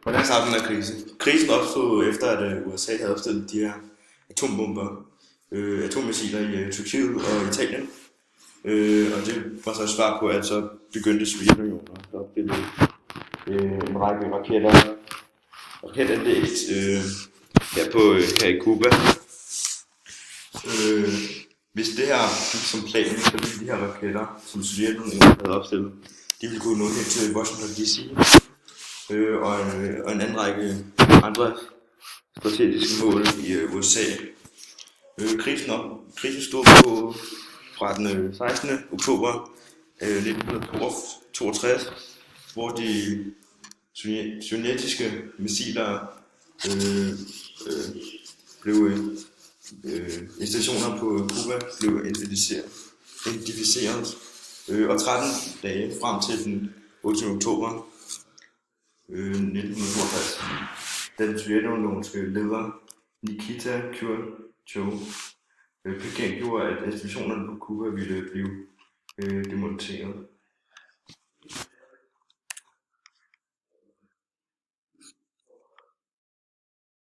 Hvordan startede den her krise? Krisen opstod efter, at USA havde opstillet de her atombomber, atommissiler i Tyrkiet og Italien. Og det var så et svar på, at så begyndte Sovjetunionen at opstille en række raketanlæg her i Cuba. Hvis det her gik som planen, så ville de her raketter, som Sovjetunionen havde opstillet, de ville kunne nå hen til Washington DC og en anden række andre strategiske mål i USA. Krisen stod på fra den 16. oktober 1962, hvor de sovjetiske missiler blev installationer på Cuba blev identificeret, og 13 dage frem til den 8. oktober 1962, den sovjetunionske leder Nikita Khrushchev bekendtgjorde, at installationerne på Cuba ville blive demonteret.